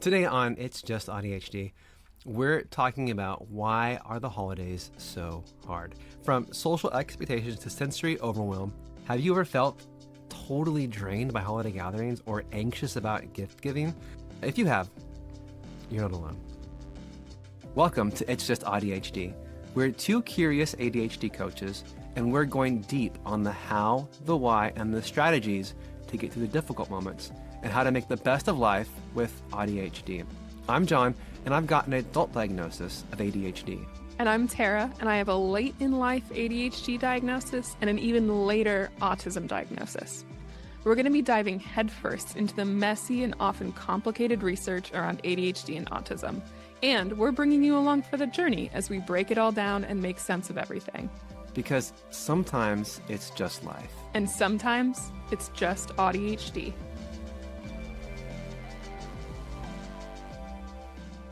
Today on It's Just AuDHD, we're talking about why are the holidays so hard? From social expectations to sensory overwhelm, have you ever felt totally drained by holiday gatherings or anxious about gift giving? If you have, you're not alone. Welcome to It's Just AuDHD. We're two curious ADHD coaches, and we're going deep on the how, the why, and the strategies to get through the difficult moments and how to make the best of life with AuDHD. I'm John, and I've got an adult diagnosis of ADHD. And I'm Tarah, and I have a late in life ADHD diagnosis and an even later autism diagnosis. We're going to be diving headfirst into the messy and often complicated research around ADHD and autism. And we're bringing you along for the journey as we break it all down and make sense of everything. Because sometimes it's just life. And sometimes it's just AuDHD.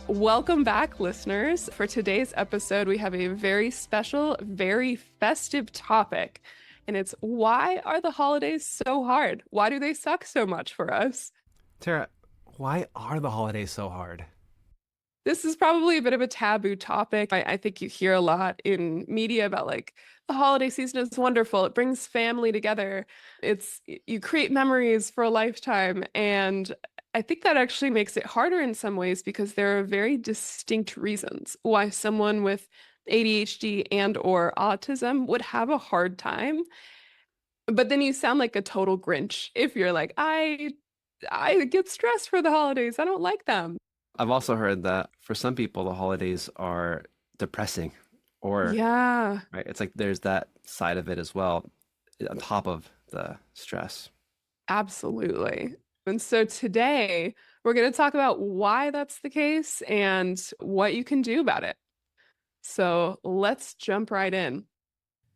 Welcome back, listeners. For today's episode, we have a very special, very festive topic, and it's why are the holidays so hard? Why do they suck so much for us? Tarah, why are the holidays so hard? This is probably a bit of a taboo topic. I think you hear a lot in media about like the holiday season is wonderful. It brings family together. You create memories for a lifetime. And I think that actually makes it harder in some ways because there are very distinct reasons why someone with ADHD and or autism would have a hard time. But then you sound like a total Grinch if you're like, I get stressed for the holidays. I don't like them. I've also heard that for some people, the holidays are depressing or, Yeah. right? It's like there's that side of it as well on top of the stress. Absolutely. And so today we're going to talk about why that's the case and what you can do about it. So let's jump right in.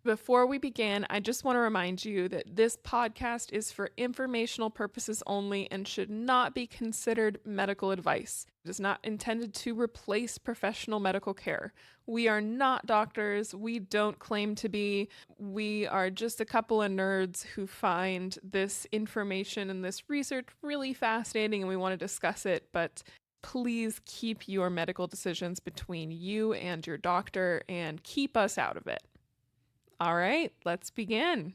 Before we begin, I just want to remind you that this podcast is for informational purposes only and should not be considered medical advice. It is not intended to replace professional medical care. We are not doctors. We don't claim to be. We are just a couple of nerds who find this information and this research really fascinating and we want to discuss it, but please keep your medical decisions between you and your doctor and keep us out of it. All right, let's begin.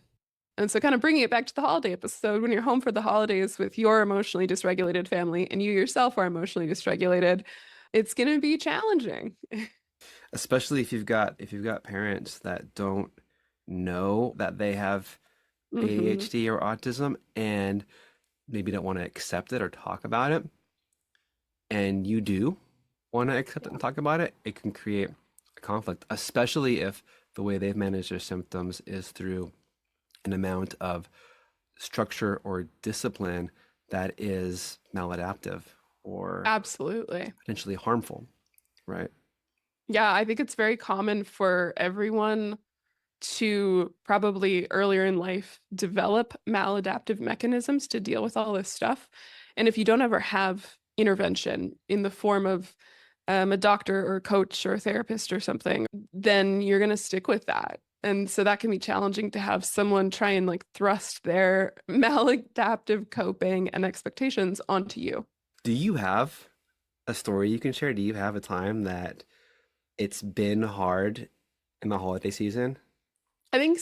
And so kind of bringing it back to the holiday episode, when you're home for the holidays with your emotionally dysregulated family and you yourself are emotionally dysregulated, it's going to be challenging. Especially if you've got parents that don't know that they have ADHD or autism and maybe don't want to accept it or talk about it. And you do want to accept it and talk about it, it can create a conflict, especially if the way they've managed their symptoms is through an amount of structure or discipline that is maladaptive or Absolutely. potentially harmful, right? Yeah, I think it's very common for everyone to probably earlier in life develop maladaptive mechanisms to deal with all this stuff. And if you don't ever have intervention in the form of a doctor or a coach or a therapist or something, then you're going to stick with that. And so that can be challenging to have someone try and like thrust their maladaptive coping and expectations onto you. Do you have a story you can share? Do you have a time that it's been hard in the holiday season? I think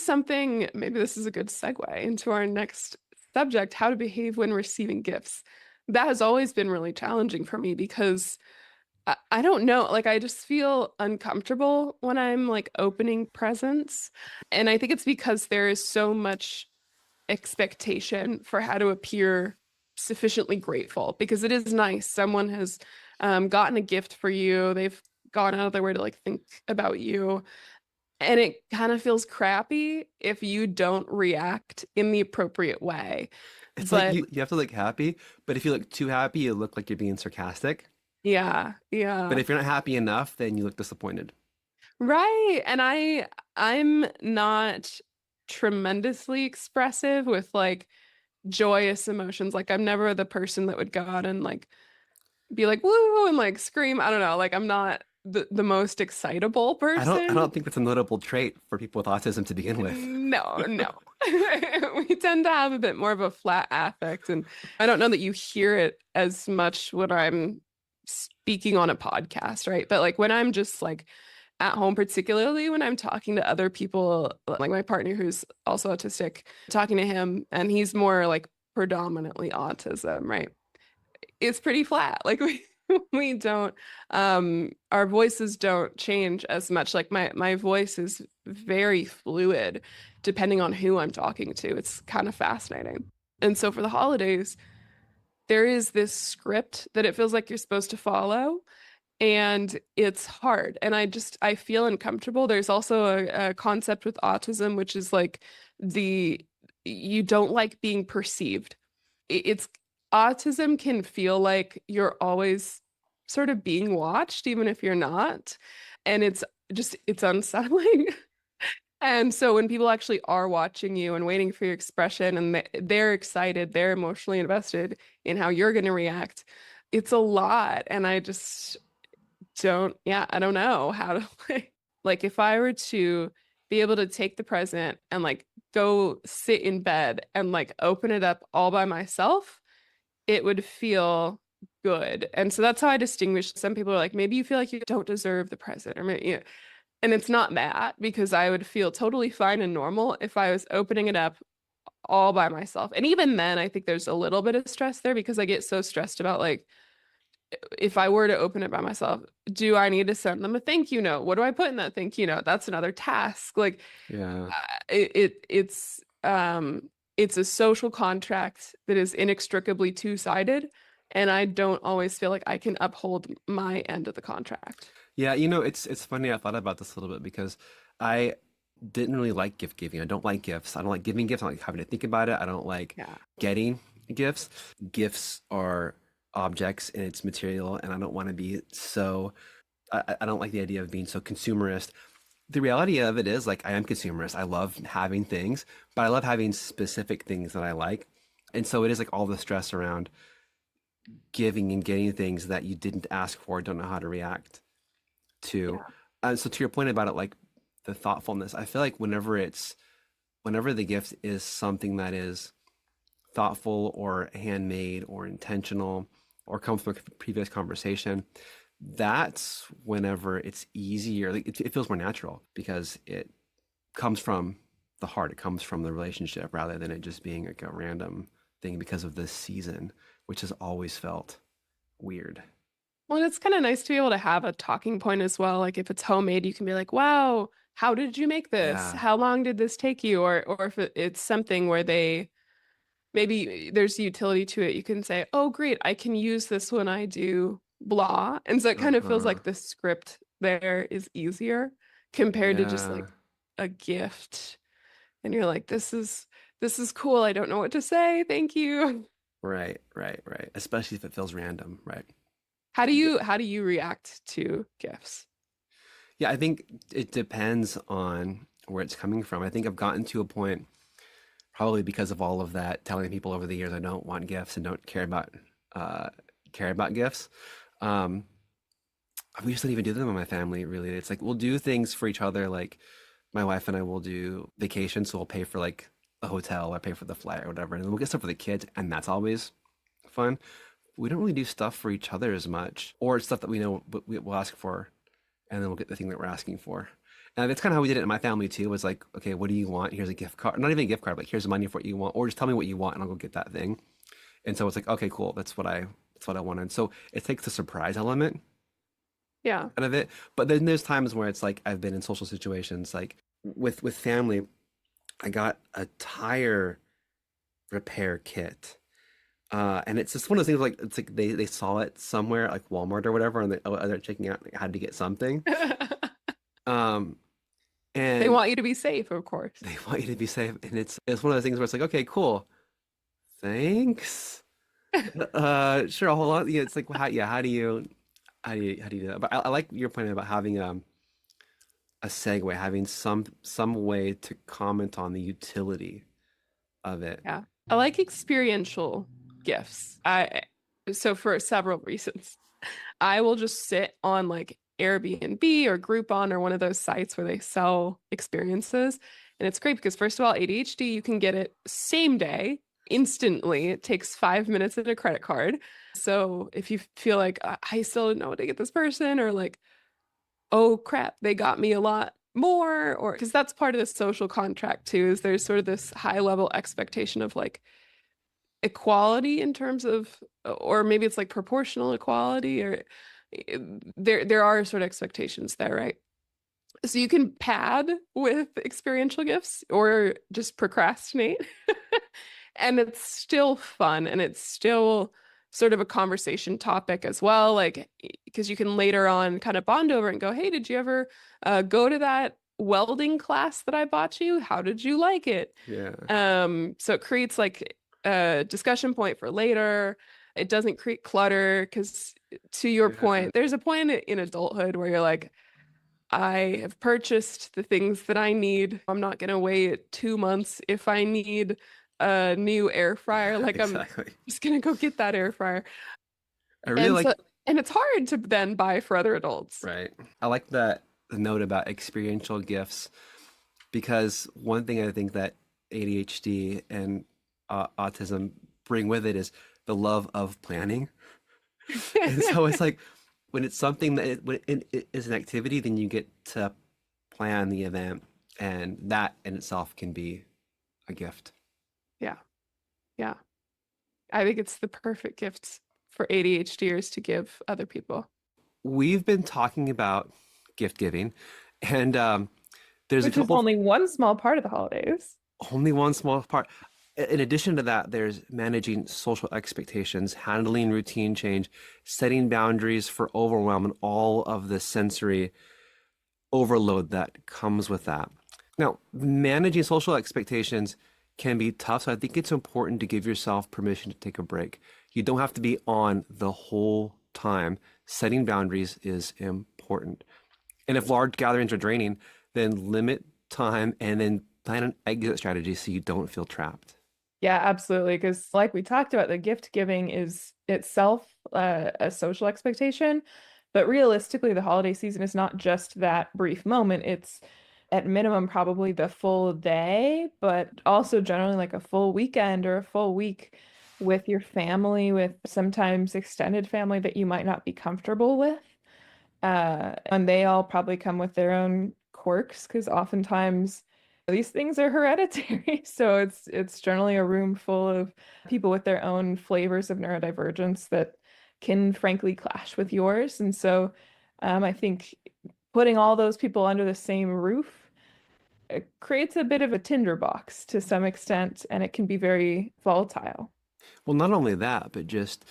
maybe this is a good segue into our next subject, how to behave when receiving gifts. That has always been really challenging for me because I don't know, like I just feel uncomfortable when I'm like opening presents. And I think it's because there is so much expectation for how to appear sufficiently grateful because it is nice. Someone has gotten a gift for you. They've gone out of their way to like think about you. And it kind of feels crappy if you don't react in the appropriate way. It's But like you have to look happy, but if you look too happy, you look like you're being sarcastic. yeah. But if you're not happy enough, then you look disappointed. Right. And I'm not tremendously expressive with like joyous emotions. Like I'm never the person that would go out and like be like woo and like scream. I don't know. Like I'm not the most excitable I person. don't think that's a notable trait for people with autism to begin with. No. We tend to have a bit more of a flat affect, and I don't know that you hear it as much when I'm speaking on a podcast, right? But like when I'm just like at home, particularly when I'm talking to other people, like my partner who's also autistic, talking to him, and he's more like predominantly autism, right? It's pretty flat. Like we don't our voices don't change as much. Like my voice is very fluid depending on who I'm talking to. It's kind of fascinating. And so for the holidays, there is this script that it feels like you're supposed to follow, and it's hard. And I feel uncomfortable. There's also a concept with autism, which is like the you don't like being perceived. It's autism can feel like you're always sort of being watched, even if you're not. And it's unsettling. And so when people actually are watching you and waiting for your expression and they're excited, they're emotionally invested in how you're going to react, it's a lot. And I don't know how to like if I were to be able to take the present and like go sit in bed and like open it up all by myself, it would feel good. And so that's how I distinguish. Some people are like, maybe you feel like you don't deserve the present, or maybe, and it's not that, because I would feel totally fine and normal if I was opening it up all by myself. And even then, I think there's a little bit of stress there because I get so stressed about like, if I were to open it by myself, do I need to send them a thank you note? What do I put in that thank you note? That's another task. Like, Yeah. It's a social contract that is inextricably two-sided, and I don't always feel like I can uphold my end of the contract. Yeah, it's funny. I thought about this a little bit because I didn't really like gift giving. I don't like gifts. I don't like giving gifts. I don't like having to think about it. I don't like Yeah. getting gifts. Gifts are objects and it's material, and I don't want to be so. I don't like the idea of being so consumerist. The reality of it is, like, I am consumerist. I love having things, but I love having specific things that I like. And so it is like all the stress around giving and getting things that you didn't ask for, don't know how to react to. Yeah. So to your point about it, like the thoughtfulness, I feel like whenever the gift is something that is thoughtful or handmade or intentional or comes from a previous conversation, that's whenever it's easier. Like it feels more natural because it comes from the heart. It comes from the relationship rather than it just being like a random thing because of this season, which has always felt weird. Well, it's kind of nice to be able to have a talking point as well. Like if it's homemade, you can be like, "Wow, how did you make this? Yeah. How long did this take you?" Or if it's something where they maybe there's utility to it, you can say, "Oh, great, I can use this when I do blah." And so it kind of feels Uh-huh. like the script there is easier compared to just Yeah. like a gift. And you're like, this is cool. I don't know what to say. Thank you. Right, right, right. Especially if it feels random, right? How do you react to gifts? Yeah, I think it depends on where it's coming from. I think I've gotten to a point, probably because of all of that, telling people over the years I don't want gifts and don't uh, care about gifts. Um, we just don't even do them in my family, really. It's like we'll do things for each other. Like my wife and I will do vacations, so we'll pay for like the hotel or pay for the flight or whatever, and then we'll get stuff for the kids, and that's always fun. We don't really do stuff for each other as much, or stuff that we know we'll ask for, and then we'll get the thing that we're asking for. And that's kind of how we did it in my family too. Was like, okay, what do you want? Here's a gift card, not even a gift card, but here's the money for what you want, or just tell me what you want, and I'll go get that thing. And so it's like, okay, cool, that's what I wanted. So it takes the surprise element Yeah. out of it. But then there's times where it's like I've been in social situations, like with family. I got a tire repair kit. And it's just one of those things like it's like they saw it somewhere like Walmart or whatever, and they're checking out like, how to get something. Um, They and want you to be safe, of course. they want you to be safe, and it's one of those things where it's like, okay, cool, thanks. Sure, I'll hold on. Yeah, it's like, how do you do that? But I like your point about having a segue, having some way to comment on the utility of it. Yeah. I like experiential gifts. I so for several reasons. I will just sit on like Airbnb or Groupon or one of those sites where they sell experiences. And it's great because first of all, ADHD, you can get it same day. instantly. It takes 5 minutes at a credit card. So if you feel like I still don't know what to get this person, or like, oh crap, they got me a lot more, or because that's part of the social contract too, is there's sort of this high level expectation of like equality in terms of, or maybe it's like proportional equality, or there are sort of expectations there, right? So you can pad with experiential gifts or just procrastinate. And it's still fun and it's still sort of a conversation topic as well. Like, because you can later on kind of bond over and go, hey, did you ever go to that welding class that I bought you? How did you like it? Yeah. So it creates like a discussion point for later. It doesn't create clutter because, to your Yeah. point, there's a point in adulthood where you're like, I have purchased the things that I need. I'm not going to wait 2 months if I need a new air fryer. Like, I'm Exactly. just going to go get that air fryer. I really And like, so, and it's hard to then buy for other adults. right. I like that note about experiential gifts because one thing I think that ADHD and autism bring with it is the love of planning. And so it's like when it's something that when it is an activity, then you get to plan the event, and that in itself can be a gift. Yeah. Yeah. I think it's the perfect gift for ADHDers to give other people, We've been talking about gift giving, and there's a which is couple, only one small part of the holidays. only one small part. In addition to that, there's managing social expectations, handling routine change, setting boundaries for overwhelm, and all of the sensory overload that comes with that. Now, managing social expectations can be tough, so I think it's important to give yourself permission to take a break. You don't have to be on the whole time. Setting boundaries is important. And if large gatherings are draining, then limit time and then plan an exit strategy so you don't feel trapped. Yeah, absolutely. Because, like we talked about, the gift giving is itself a social expectation. But realistically, the holiday season is not just that brief moment. It's at minimum probably the full day, but also generally like a full weekend or a full week with your family, with sometimes extended family that you might not be comfortable with. And they all probably come with their own quirks because oftentimes these things are hereditary. So it's generally a room full of people with their own flavors of neurodivergence that can frankly clash with yours. And so I think putting all those people under the same roof creates a bit of a tinderbox to some extent, and it can be very volatile. Well, not only that, but just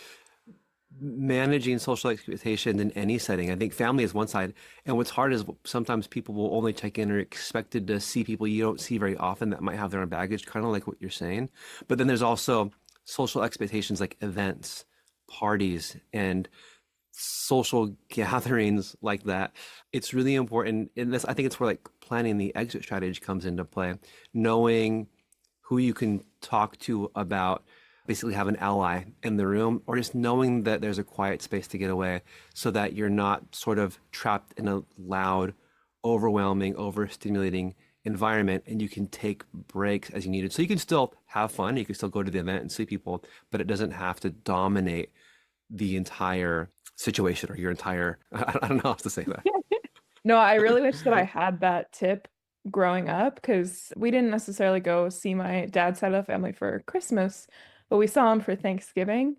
managing social expectations in any setting. I think family is one side, and what's hard is sometimes people will only check in or expected to see people you don't see very often that might have their own baggage, kind of like what you're saying. But then there's also social expectations like events, parties, and social gatherings like that. It's really important in this. I think it's where like planning the exit strategy comes into play, knowing who you can talk to about basically have an ally in the room, or just knowing that there's a quiet space to get away so that you're not sort of trapped in a loud, overwhelming, overstimulating environment, and you can take breaks as you needed. So you can still have fun, you can still go to the event and see people, but it doesn't have to dominate the entire situation or your entire, I don't know how else to say that. No, I really wish that I had that tip growing up because we didn't necessarily go see my dad's side of the family for Christmas, but we saw him for Thanksgiving.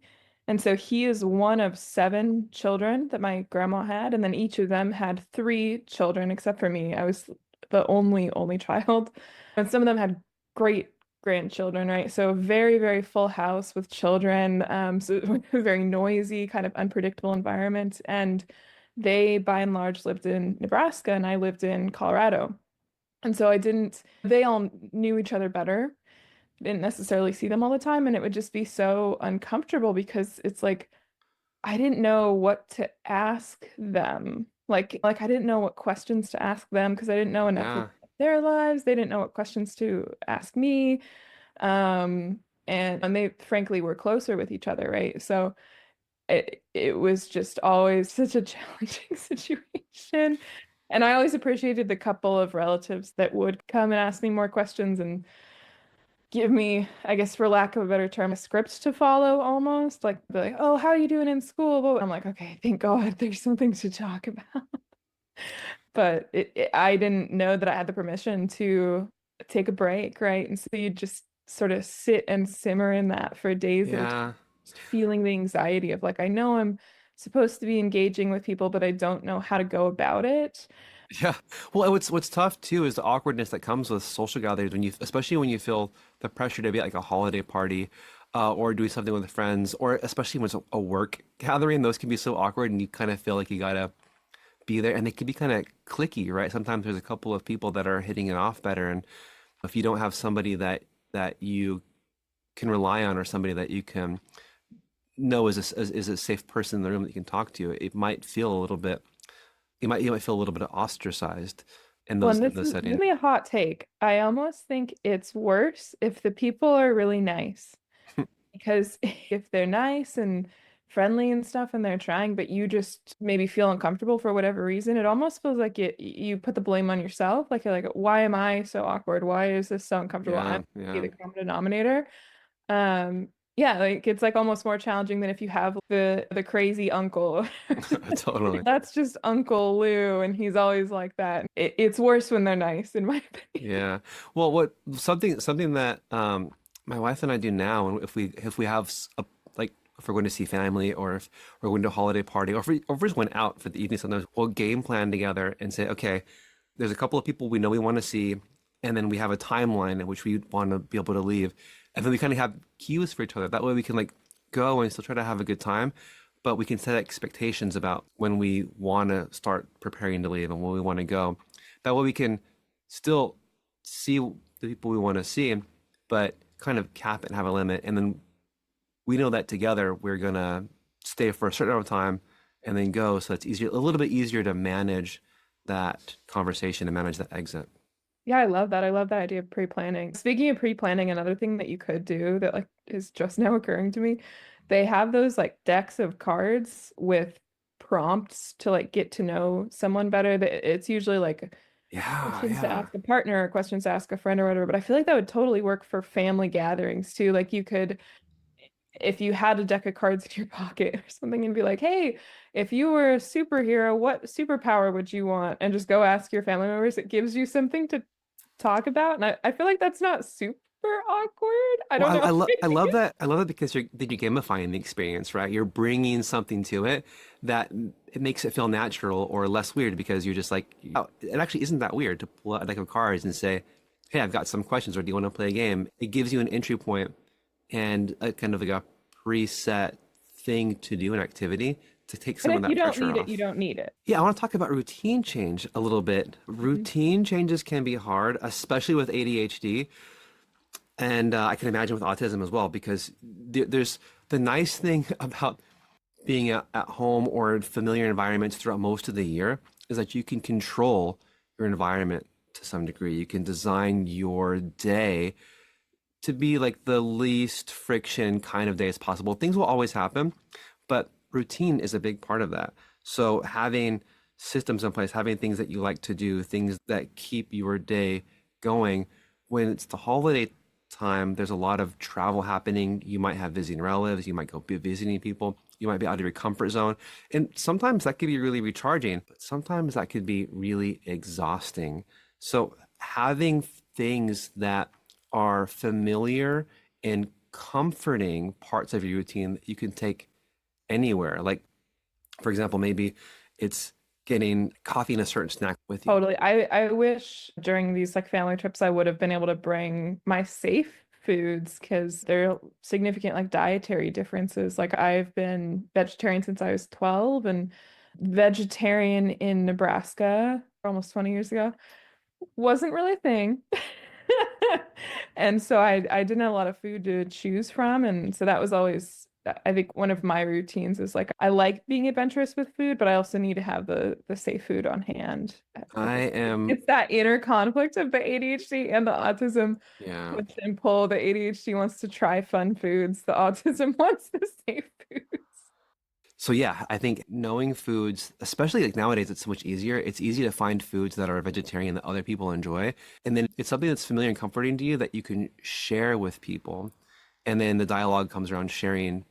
And so he is one of 7 children that my grandma had, and then each of them had 3 children, except for me. I was the only child. And some of them had great grandchildren, right? So very, very full house with children. So a very noisy, kind of unpredictable environment. And they, by and large, lived in Nebraska and I lived in Colorado. And so they all knew each other better, didn't necessarily see them all the time. And it would just be so uncomfortable because it's like, I didn't know what to ask them. Like I didn't know what questions to ask them because I didn't know enough Yeah. about their lives. They didn't know what questions to ask me. And they frankly were closer with each other, right? So it was just always such a challenging situation. And I always appreciated the couple of relatives that would come and ask me more questions. And give me, I guess for lack of a better term, a script to follow almost. Like, be like, oh, how are you doing in school? But I'm like, okay, thank God there's something to talk about. But I didn't know that I had the permission to take a break, right? And so you just sort of sit and simmer in that for days at a time, Yeah. just feeling the anxiety of like, I know I'm supposed to be engaging with people, but I don't know how to go about it. Yeah. Well, and what's tough too is the awkwardness that comes with social gatherings when you, especially when you feel the pressure to be at like a holiday party, or doing something with friends, or especially when it's a work gathering. Those can be so awkward, and you kind of feel like you gotta be there, and they can be kind of clicky, right? Sometimes there's a couple of people that are hitting it off better, and if you don't have somebody that you can rely on, or somebody that you can know is a safe person in the room that you can talk to, it might feel a little bit you might feel a little bit ostracized in Well, those and in this those is settings. really a hot take. I almost think it's worse if the people are really nice. Because if they're nice and friendly and stuff and they're trying, but you just maybe feel uncomfortable for whatever reason, it almost feels like you put the blame on yourself. Like you're like, why am I so awkward? Why is this so uncomfortable? I'm Yeah, be yeah, the common denominator. Yeah, like it's like almost more challenging than if you have the crazy uncle. totally. That's just Uncle Lou, and he's always like that. It's worse when they're nice, in my opinion. Yeah. Well, what something that my wife and I do now, and if we have like if we're going to see family, or if we're going to a holiday party, or if we just went out for the evening, sometimes we'll game plan together and say, okay, there's a couple of people we know we want to see, and then we have a timeline in which we want to be able to leave, and then we kind of have cues for each other. That way we can like go and still try to have a good time, but we can set expectations about when we want to start preparing to leave and when we want to go. That way we can still see the people we want to see, but kind of cap it and have a limit. And then we know that together we're gonna stay for a certain amount of time and then go. So it's easier, a little bit easier to manage that conversation and manage that exit. Yeah, I love that. I love that idea of pre-planning. Speaking of pre-planning, another thing that you could do that like is just now occurring to me, they have those like decks of cards with prompts to like get to know someone better. That it's usually like Yeah, questions to yeah. ask a partner, or questions to ask a friend or whatever. But I feel like that would totally work for family gatherings too. Like you could, if you had a deck of cards in your pocket or something, and be like, hey, if you were a superhero, what superpower would you want? And just go ask your family members. It gives you something to talk about. And I feel like that's not super awkward. I Well, don't know. I love that. I love that because you're gamifying the experience, right? You're bringing something to it that it makes it feel natural or less weird, because you're just like, oh, it actually isn't that weird to pull out a deck of cards and say, hey, I've got some questions, or do you want to play a game? It gives you an entry point and a kind of like a preset thing to do, an activity to take And some of if you that don't pressure need it, you off. don't need it. Yeah, I want to talk about routine change a little bit. Mhm. Routine changes can be hard, especially with ADHD. And I can imagine with autism as well, because there's the nice thing about being at home or in familiar environments throughout most of the year is that you can control your environment to some degree. You can design your day to be like the least friction kind of day as possible. Things will always happen, but routine is a big part of that. So having systems in place, having things that you like to do, things that keep your day going. When it's the holiday time, there's a lot of travel happening. You might have visiting relatives, you might go be visiting people, you might be out of your comfort zone. And sometimes that could be really recharging, but sometimes that could be really exhausting. So having things that are familiar and comforting parts of your routine that you can take anywhere. Like, for example, maybe it's getting coffee and a certain snack with you. Totally. I wish during these like family trips I would have been able to bring my safe foods because there are significant like dietary differences. Like I've been vegetarian since I was 12 and vegetarian in Nebraska almost 20 years ago wasn't really a thing. And so I didn't have a lot of food to choose from. And so that was always, I think one of my routines is like I like being adventurous with food, but I also need to have the safe food on hand. I am, It's that inner conflict of the ADHD and the autism yeah. push and pull. The ADHD wants to try fun foods, the autism wants the safe foods. So yeah, I think knowing foods, especially like nowadays, it's so much easier. It's easy to find foods that are vegetarian that other people enjoy. And then it's something that's familiar and comforting to you that you can share with people. And then the dialogue comes around sharing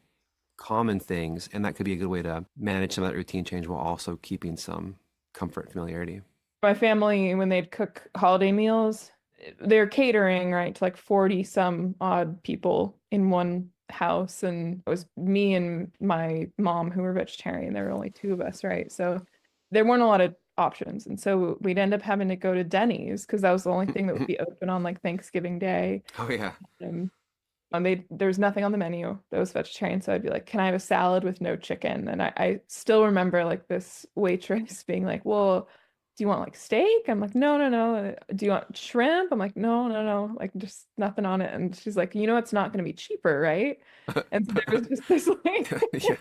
common things. And that could be a good way to manage some of that routine change while also keeping some comfort and familiarity. My family, when they'd cook holiday meals, they're catering, right, to like 40 some odd people in one house. And it was me and my mom who were vegetarian. There were only two of us, right? So there weren't a lot of options. And so we'd end up having to go to Denny's because that was the only thing that would be open on like Thanksgiving Day. Oh yeah. And there's nothing on the menu that was vegetarian. So I'd be like, can I have a salad with no chicken? And I still remember like this waitress being like, well, do you want like steak? I'm like, no, no, no. Do you want shrimp? I'm like, no, no, no. Like just nothing on it. And she's like, it's not going to be cheaper, right? And so there was just this like, Yeah.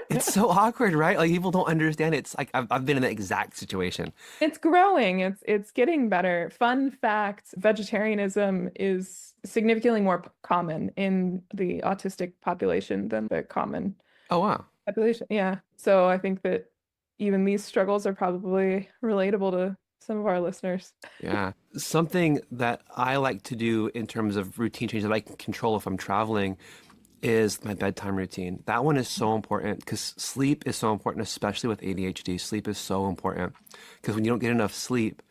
It's so awkward, right? Like people don't understand. It's like I've been in that exact situation. it's growing. It's getting better. Fun fact, vegetarianism is significantly more common in the autistic population than the common Oh wow. population. Yeah. So I think that even these struggles are probably relatable to some of our listeners. Yeah. Something that I like to do in terms of routine change that I can control if I'm traveling is my bedtime routine. That one is so important because sleep is so important, especially with ADHD. Sleep is so important because when you don't get enough sleep,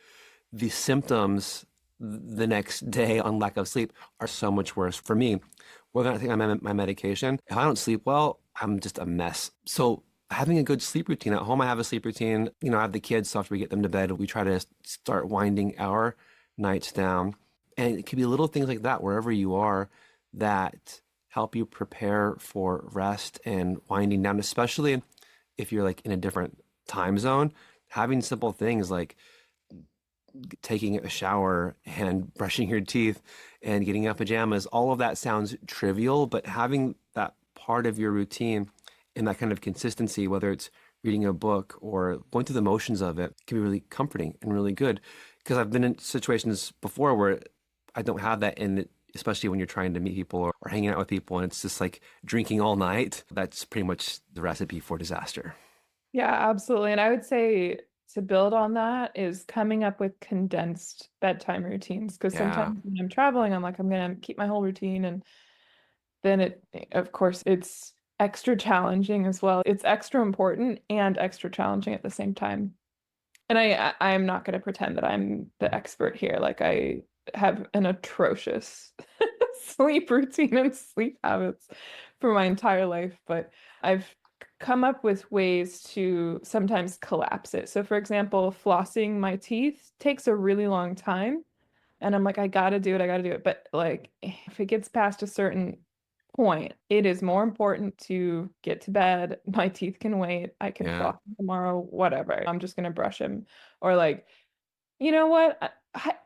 the symptoms the next day on lack of sleep are so much worse. For me, whether or not I take my medication, if I don't sleep well, I'm just a mess. So having a good sleep routine at home, I have a sleep routine. I have the kids, so after we get them to bed, we try to start winding our nights down. And it could be little things like that wherever you are that help you prepare for rest and winding down, especially if you're like in a different time zone. Having simple things like taking a shower and brushing your teeth and getting out pajamas, all of that sounds trivial, but having that part of your routine and that kind of consistency, whether it's reading a book or going through the motions of it, can be really comforting and really good. Because I've been in situations before where I don't have that, and especially when you're trying to meet people or hanging out with people, and it's just like drinking all night. That's pretty much the recipe for disaster. Yeah, absolutely. And I would say to build on that is coming up with condensed bedtime routines. Because Yeah, sometimes when I'm traveling, I'm like, I'm going to keep my whole routine. And then of course, it's extra challenging as well. It's extra important and extra challenging at the same time. And I'm not going to pretend that I'm the expert here. Like I have an atrocious sleep routine and sleep habits for my entire life, but I've come up with ways to sometimes collapse it. So for example, flossing my teeth takes a really long time. And I'm like, I gotta do it, I gotta do it. But like if it gets past a certain point, it is more important to get to bed. My teeth can wait. I can yeah, floss tomorrow, whatever. I'm just gonna brush them. Or like, you know what?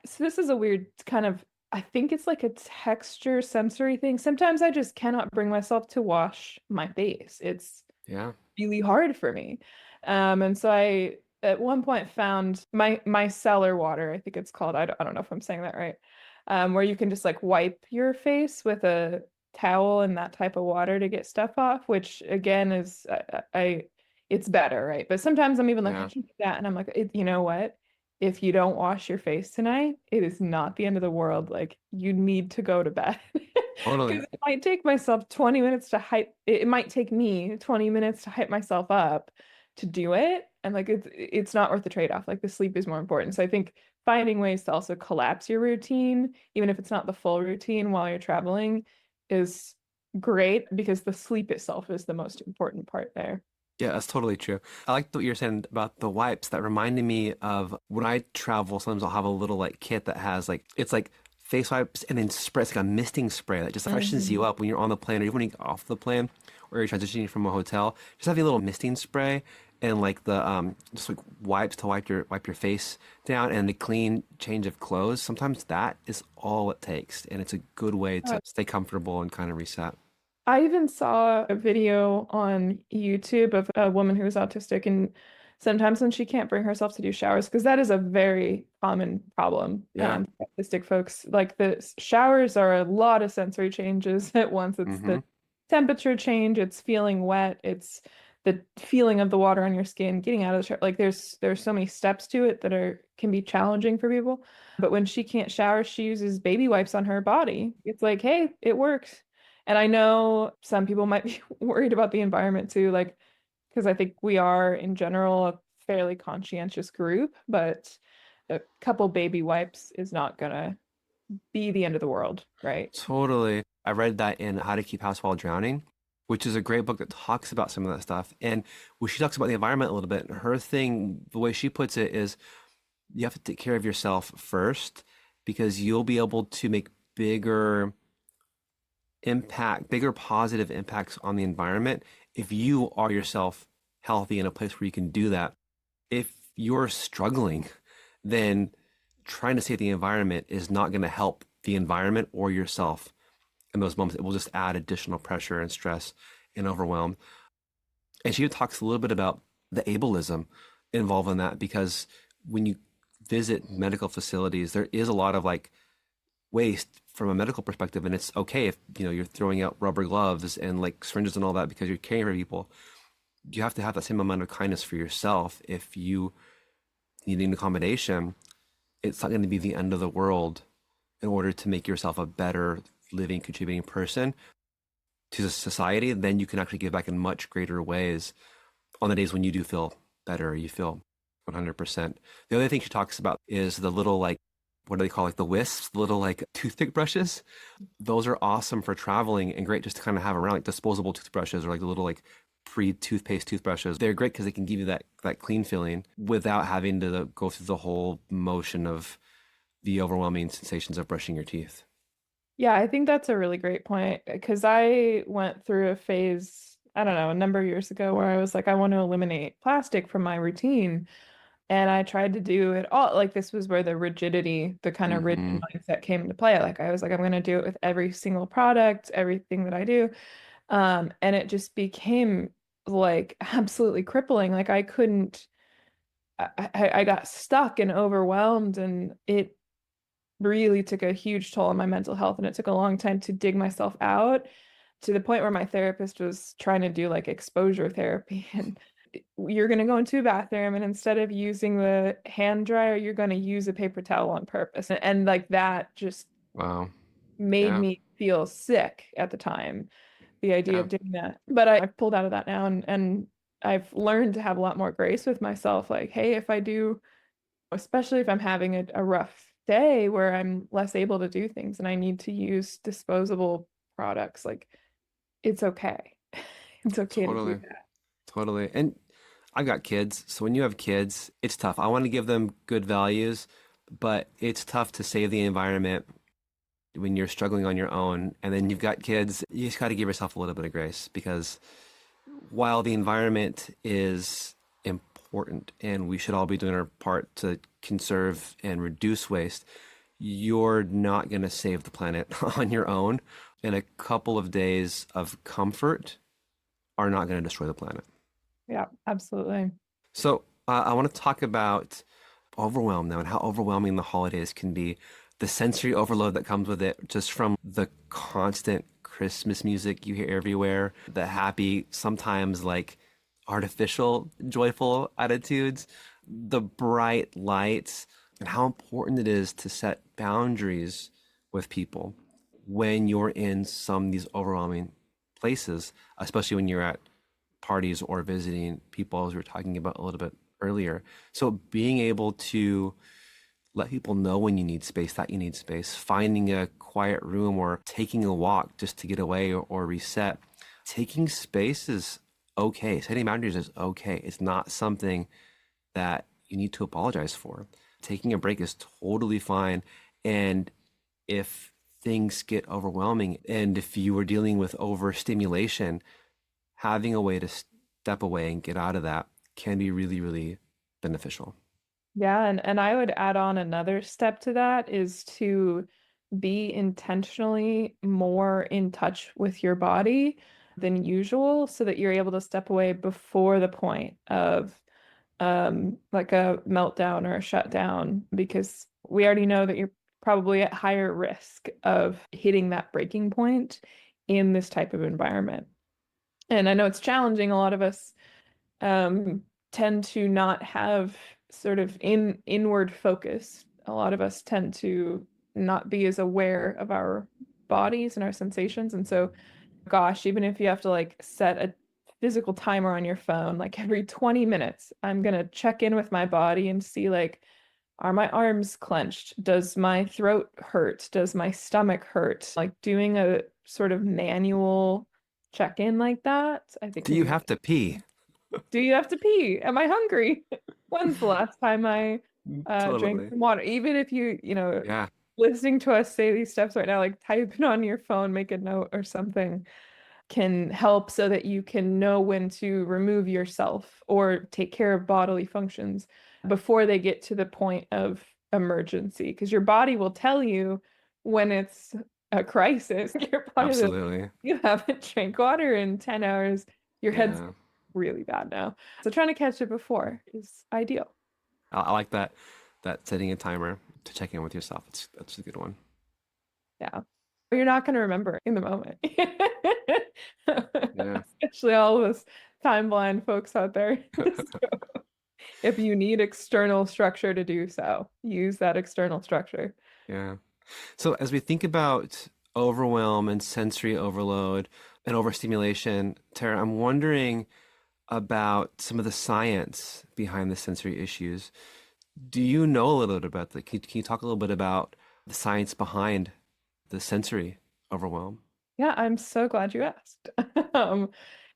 So this is a weird kind of, I think it's like a texture sensory thing. Sometimes I just cannot bring myself to wash my face. It's yeah, really hard for me. And so I at one point found my micellar water, I think it's called. I don't know if I'm saying that right. Where you can just like wipe your face with a towel and that type of water to get stuff off, which again is it's better, right? But sometimes I'm even like, I yeah, can't do that. And I'm like, you know what? If you don't wash your face tonight, it is not the end of the world. Like you need to go to bed. totally. Because it might take myself 20 minutes to hype, it might take me 20 minutes to hype myself up to do it. And like it's not worth the trade-off. Like the sleep is more important. So I think finding ways to also collapse your routine, even if it's not the full routine while you're traveling, is great because the sleep itself is the most important part there. Yeah, that's totally true. I like what you're saying about the wipes. That reminded me of when I travel, sometimes I'll have a little like kit that has like it's like face wipes and then spray. It's like a misting spray that just freshens you Mhm. up when you're on the plane or even when you get off the plane or you're transitioning from a hotel. Just have a little misting spray and like the just like wipes to wipe your face down and the clean change of clothes. Sometimes that is all it takes, and it's a good way to stay comfortable and kind of reset. I even saw a video on YouTube of a woman who is autistic, and sometimes when she can't bring herself to do showers, because that is a very common problem Yeah. for autistic folks. Like the showers are a lot of sensory changes at once. It's Mm-hmm. the temperature change, it's feeling wet, it's the feeling of the water on your skin, getting out of the shower. Like there's so many steps to it that can be challenging for people. But when she can't shower, she uses baby wipes on her body. It's like, hey, it works. And I know some people might be worried about the environment too, like because I think we are in general a fairly conscientious group, but a couple baby wipes is not gonna be the end of the world, right? Totally. I read that in How to Keep House While Drowning, which is a great book that talks about some of that stuff. And when she talks about the environment a little bit, her thing, the way she puts it is you have to take care of yourself first because you'll be able to make bigger positive impacts on the environment if you are yourself healthy in a place where you can do that. If you're struggling, then trying to save the environment is not going to help the environment or yourself in those moments. It will just add additional pressure and stress and overwhelm. And she talks a little bit about the ableism involved in that because when you visit medical facilities, there is a lot of like waste from a medical perspective, and it's okay if you're throwing out rubber gloves and like syringes and all that because you're caring for people. You have to have that same amount of kindness for yourself. If you need an accommodation, it's not going to be the end of the world in order to make yourself a better living, contributing person to the society. Then you can actually give back in much greater ways on the days when you do feel better, you feel 100%. The other thing she talks about is the little like, what do they call like the wisps, the little like toothpick brushes. Those are awesome for traveling and great just to kind of have around, like disposable toothbrushes or like the little like pre-toothpaste toothbrushes. They're great because they can give you that clean feeling without having to go through the whole motion of the overwhelming sensations of brushing your teeth. Yeah, I think that's a really great point because I went through a phase, I don't know, a number of years ago where I was like, I want to eliminate plastic from my routine. And I tried to do it all. Like this was where the kind of rigid Mm-hmm. mindset came into play. Like I was like, I'm going to do it with every single product, everything that I do. And it just became like absolutely crippling. Like I couldn't, I got stuck and overwhelmed, and it really took a huge toll on my mental health. And it took a long time to dig myself out to the point where my therapist was trying to do like exposure therapy. And you're going to go into a bathroom, and instead of using the hand dryer, you're going to use a paper towel on purpose. And like that just Wow. made Yeah. me feel sick at the time, the idea Yeah. of doing that. But I've pulled out of that now, and I've learned to have a lot more grace with myself. Like, hey, if I do, especially if I'm having a rough day where I'm less able to do things and I need to use disposable products, like it's okay. It's okay to do Totally. that. Totally. And I've got kids. So when you have kids, it's tough. I want to give them good values, but it's tough to save the environment when you're struggling on your own. And then you've got kids, you just got to give yourself a little bit of grace because while the environment is important and we should all be doing our part to conserve and reduce waste, you're not going to save the planet on your own. And a couple of days of comfort are not going to destroy the planet. Yeah, absolutely. So I want to talk about overwhelm now and how overwhelming the holidays can be. The sensory overload that comes with it, just from the constant Christmas music you hear everywhere, the happy, sometimes like artificial, joyful attitudes, the bright lights, and how important it is to set boundaries with people when you're in some of these overwhelming places, especially when you're at parties or visiting people, as we were talking about a little bit earlier. So being able to let people know when you need space, that you need space, finding a quiet room or taking a walk just to get away or reset. Taking space is okay. Setting boundaries is okay. It's not something that you need to apologize for. Taking a break is totally fine. And if things get overwhelming and if you are dealing with overstimulation, having a way to step away and get out of that can be really, really beneficial. Yeah, and I would add on another step to that is to be intentionally more in touch with your body than usual so that you're able to step away before the point of like a meltdown or a shutdown, because we already know that you're probably at higher risk of hitting that breaking point in this type of environment. And I know it's challenging. A lot of us um, tend to not have sort of inward focus. A lot of us tend to not be as aware of our bodies and our sensations. And so, gosh, even if you have to like set a physical timer on your phone, like every 20 minutes, I'm gonna check in with my body and see like, are my arms clenched? Does my throat hurt? Does my stomach hurt? Like doing a sort of manual check-in like that, I think Do can you be have to pee? do you have to pee? Am I hungry? When's the last time I drank Totally. some water? Even if Yeah, listening to us say these steps right now, like type it on your phone, make a note or something can help so that you can know when to remove yourself or take care of bodily functions before they get to the point of emergency. Because your body will tell you when it's a crisis. Your body will, absolutely. you haven't drank water in 10 hours. Your head's Yeah. really bad now. So trying to catch it before is ideal. I like that setting a timer to check in with yourself. That's a good one. Yeah. You're not going to remember in the moment. Yeah. Especially all of us time blind folks out there. If you need external structure to do so, use that external structure. Yeah. So as we think about overwhelm and sensory overload and overstimulation, Tara, I'm wondering about some of the science behind the sensory issues. Do you know a little bit about that? Can you talk a little bit about the science behind the sensory overwhelm? Yeah, I'm so glad you asked.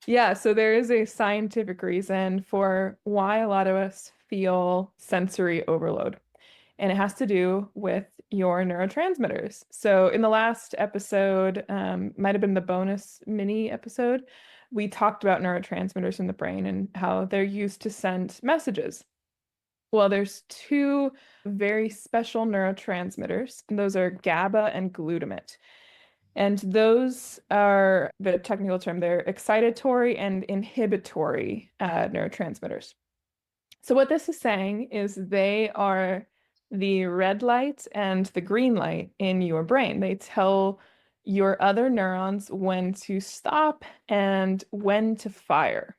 Yeah, so there is a scientific reason for why a lot of us feel sensory overload, and it has to do with your neurotransmitters. So in the last episode, might have been the bonus mini episode, we talked about neurotransmitters in the brain and how they're used to send messages. Well, there's two very special neurotransmitters, and those are GABA and glutamate. And those are the technical term, they're excitatory and inhibitory neurotransmitters. So, what this is saying is they are the red light and the green light in your brain. They tell your other neurons when to stop and when to fire.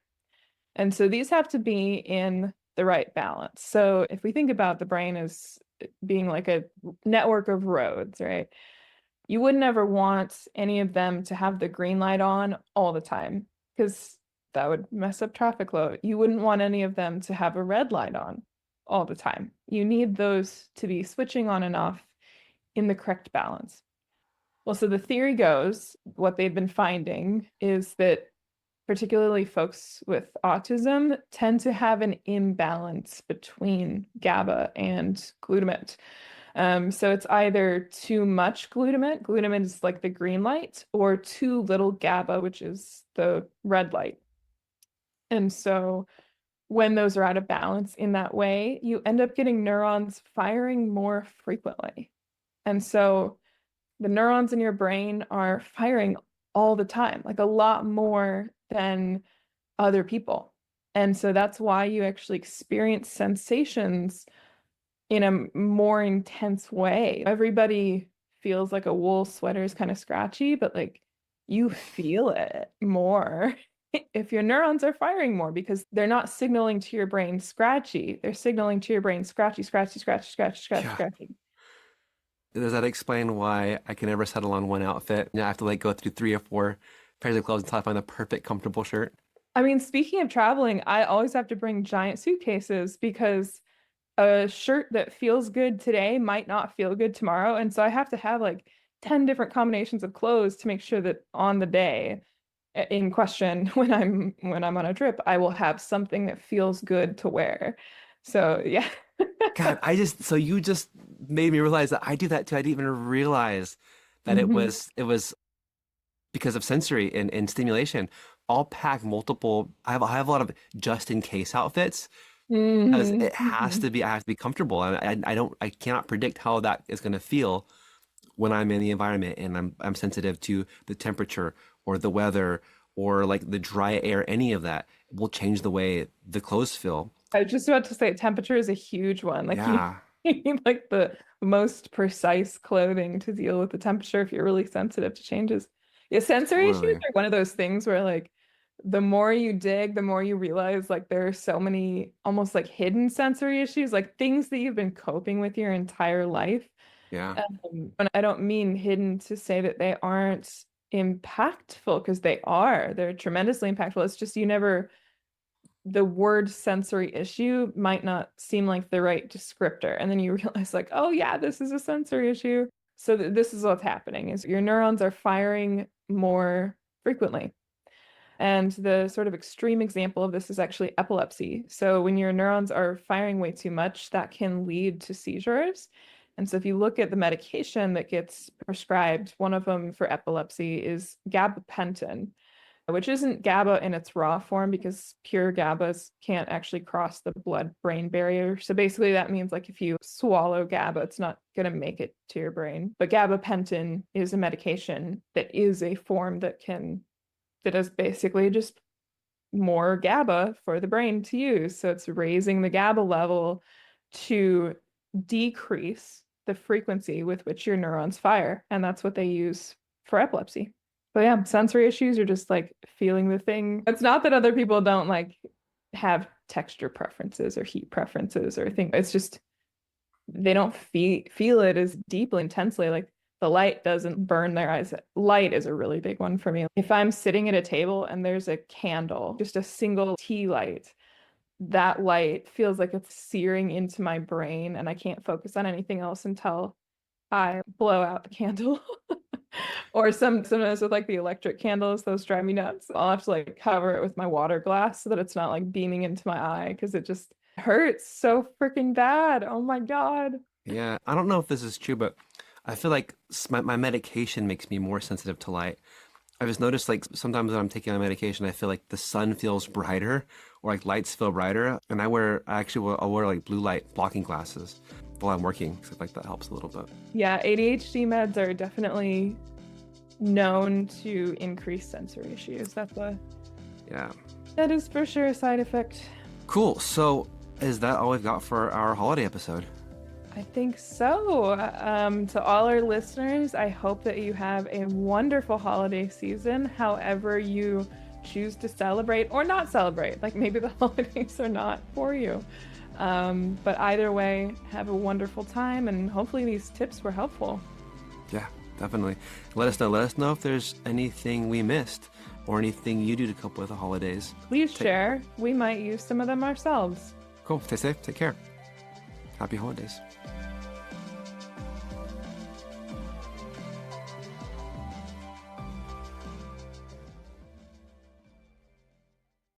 And so these have to be in the right balance. So if we think about the brain as being like a network of roads, right? You would never want any of them to have the green light on all the time because that would mess up traffic flow. You wouldn't want any of them to have a red light on all the time. You need those to be switching on and off in the correct balance. Well, so the theory goes, what they've been finding is that particularly folks with autism tend to have an imbalance between GABA and glutamate. So it's either too much glutamate, glutamate is like the green light, or too little GABA, which is the red light. And so when those are out of balance in that way, you end up getting neurons firing more frequently. And so the neurons in your brain are firing all the time, like a lot more than other people. And so that's why you actually experience sensations in a more intense way. Everybody feels like a wool sweater is kind of scratchy, but like you feel it more if your neurons are firing more because they're not signaling to your brain scratchy. They're signaling to your brain scratchy, scratchy, scratchy, scratchy, scratchy, Yeah. scratchy. Does that explain why I can never settle on one outfit? I have to like go through three or four pairs of clothes until I find the perfect comfortable shirt. I mean, speaking of traveling, I always have to bring giant suitcases because a shirt that feels good today might not feel good tomorrow. And so I have to have like 10 different combinations of clothes to make sure that on the day in question when I'm on a trip, I will have something that feels good to wear. So yeah. God, so you just made me realize that I do that too. I didn't even realize that it Mhm. was because of sensory and stimulation. I'll pack multiple. I have a lot of just in case outfits because Mhm. it has Mhm. to be. I have to be comfortable. I cannot predict how that is going to feel when I'm in the environment and I'm sensitive to the temperature or the weather or like the dry air. Any of that will change the way the clothes feel. I was just about to say temperature is a huge one. Like you Yeah, you need like the most precise clothing to deal with the temperature if you're really sensitive to changes. Yeah, sensory issues totally. are one of those things where like the more you dig, the more you realize like there are so many almost like hidden sensory issues, like things that you've been coping with your entire life. Yeah. And I don't mean hidden to say that they aren't impactful, because they are. They're tremendously impactful. It's just the word sensory issue might not seem like the right descriptor. And then you realize like, oh yeah, this is a sensory issue. So this is what's happening is your neurons are firing more frequently. And the sort of extreme example of this is actually epilepsy. So when your neurons are firing way too much, that can lead to seizures. And so if you look at the medication that gets prescribed, one of them for epilepsy is gabapentin, which isn't GABA in its raw form, because pure GABAs can't actually cross the blood-brain barrier. So basically that means like if you swallow GABA, it's not going to make it to your brain. But gabapentin is a medication that is a form that is basically just more GABA for the brain to use. So it's raising the GABA level to decrease the frequency with which your neurons fire. And that's what they use for epilepsy. But yeah, sensory issues are just like feeling the thing. It's not that other people don't like have texture preferences or heat preferences or things. It's just they don't feel it as deeply, intensely. Like the light doesn't burn their eyes. Light is a really big one for me. If I'm sitting at a table and there's a candle, just a single tea light, that light feels like it's searing into my brain, and I can't focus on anything else until I blow out the candle. Or sometimes with like the electric candles, those drive me nuts. I'll have to like cover it with my water glass so that it's not like beaming into my eye, because it just hurts so freaking bad. Oh my God. Yeah. I don't know if this is true, but I feel like my medication makes me more sensitive to light. I've just noticed like sometimes when I'm taking my medication, I feel like the sun feels brighter, or like lights feel brighter. And I'll wear like blue light blocking glasses while I'm working, because I think that helps a little bit. Yeah, ADHD meds are definitely known to increase sensory issues. Yeah. That is for sure a side effect. Cool. So is that all we've got for our holiday episode? I think so. To all our listeners, I hope that you have a wonderful holiday season, however you choose to celebrate or not celebrate. Like maybe the holidays are not for you. But either way, have a wonderful time, and hopefully these tips were helpful. Yeah, definitely. Let us know. Let us know if there's anything we missed or anything you do to cope with the holidays. Please share. We might use some of them ourselves. Cool. Stay safe. Take care. Happy holidays.